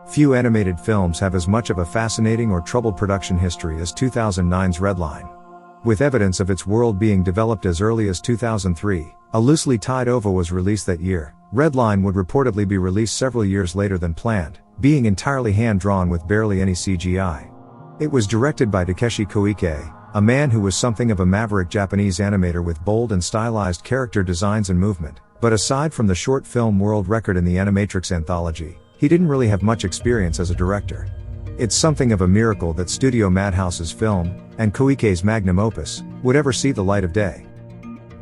Few animated films have as much of a fascinating or troubled production history as 2009's Redline. With evidence of its world being developed as early as 2003, a loosely tied OVA was released that year. Redline would reportedly be released several years later than planned, being entirely hand-drawn with barely any CGI. It was directed by Takeshi Koike, a man who was something of a maverick Japanese animator with bold and stylized character designs and movement, but aside from the short film world record in the Animatrix anthology, he didn't really have much experience as a director. It's something of a miracle that Studio Madhouse's film, and Koike's magnum opus, would ever see the light of day.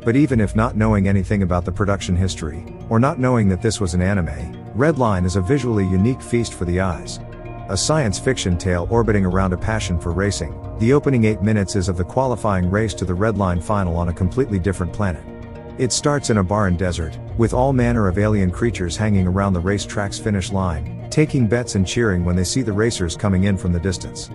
But even if not knowing anything about the production history, or not knowing that this was an anime, Redline is a visually unique feast for the eyes. A science fiction tale orbiting around a passion for racing, the opening 8 minutes is of the qualifying race to the Redline final on a completely different planet. It starts in a barren desert, with all manner of alien creatures hanging around the racetrack's finish line, taking bets and cheering when they see the racers coming in from the distance.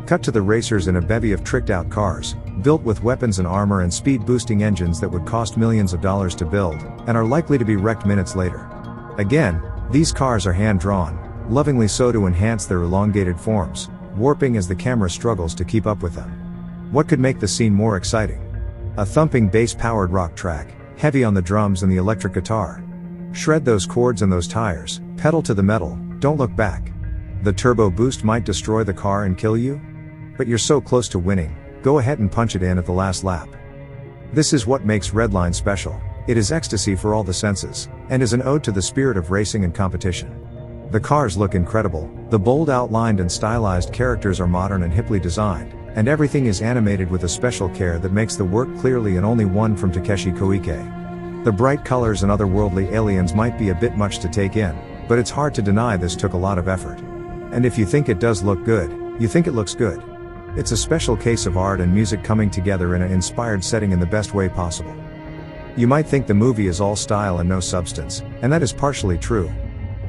Cut to the racers in a bevy of tricked-out cars, built with weapons and armor and speed-boosting engines that would cost millions of dollars to build, and are likely to be wrecked minutes later. Again, these cars are hand-drawn, lovingly so to enhance their elongated forms, warping as the camera struggles to keep up with them. What could make the scene more exciting? A thumping bass-powered rock track, heavy on the drums and the electric guitar. Shred those chords and those tires, pedal to the metal, don't look back. The turbo boost might destroy the car and kill you? But you're so close to winning, go ahead and punch it in at the last lap. This is what makes Redline special. It is ecstasy for all the senses, and is an ode to the spirit of racing and competition. The cars look incredible, the bold outlined and stylized characters are modern and hiply designed, and everything is animated with a special care that makes the work clearly and only one from Takeshi Koike. The bright colors and otherworldly aliens might be a bit much to take in, but it's hard to deny this took a lot of effort. And if you think it does look good, you think it looks good. It's a special case of art and music coming together in an inspired setting in the best way possible. You might think the movie is all style and no substance, and that is partially true.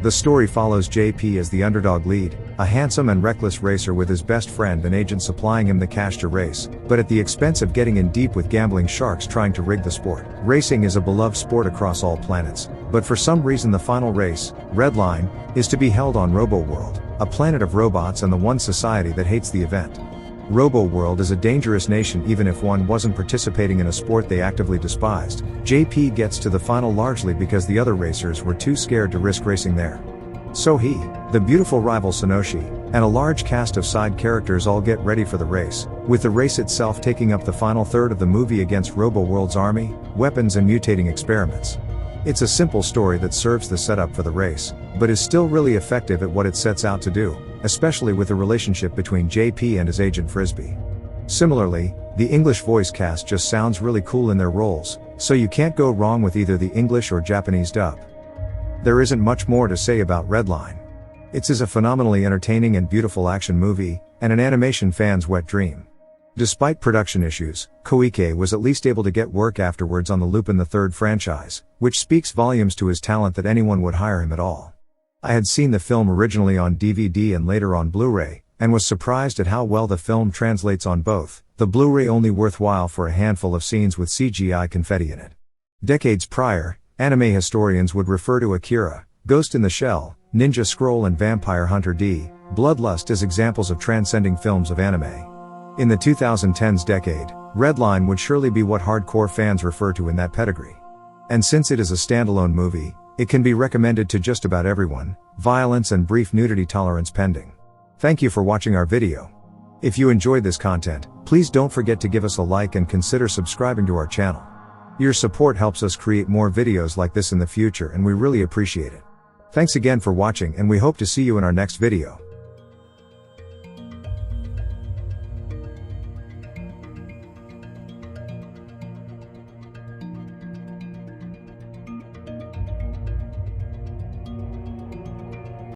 The story follows JP as the underdog lead, a handsome and reckless racer with his best friend and agent supplying him the cash to race, but at the expense of getting in deep with gambling sharks trying to rig the sport. Racing is a beloved sport across all planets, but for some reason the final race, Redline, is to be held on Roboworld, a planet of robots and the one society that hates the event. Roboworld is a dangerous nation even if one wasn't participating in a sport they actively despised. JP gets to the final largely because the other racers were too scared to risk racing there. So he, the beautiful rival Sonoshi, and a large cast of side characters all get ready for the race, with the race itself taking up the final third of the movie against Roboworld's army, weapons and mutating experiments. It's a simple story that serves the setup for the race, but is still really effective at what it sets out to do, especially with the relationship between JP and his agent Frisbee. Similarly, the English voice cast just sounds really cool in their roles, so you can't go wrong with either the English or Japanese dub. There isn't much more to say about Redline. It's a phenomenally entertaining and beautiful action movie, and an animation fan's wet dream. Despite production issues, Koike was at least able to get work afterwards on the Lupin III franchise, which speaks volumes to his talent that anyone would hire him at all. I had seen the film originally on DVD and later on Blu-ray, and was surprised at how well the film translates on both, the Blu-ray only worthwhile for a handful of scenes with CGI confetti in it. Decades prior, anime historians would refer to Akira, Ghost in the Shell, Ninja Scroll and Vampire Hunter D, Bloodlust as examples of transcending films of anime. In the 2010s decade, Redline would surely be what hardcore fans refer to in that pedigree. And since it is a standalone movie, it can be recommended to just about everyone, violence and brief nudity tolerance pending. Thank you for watching our video. If you enjoyed this content, please don't forget to give us a like and consider subscribing to our channel. Your support helps us create more videos like this in the future and we really appreciate it. Thanks again for watching and we hope to see you in our next video.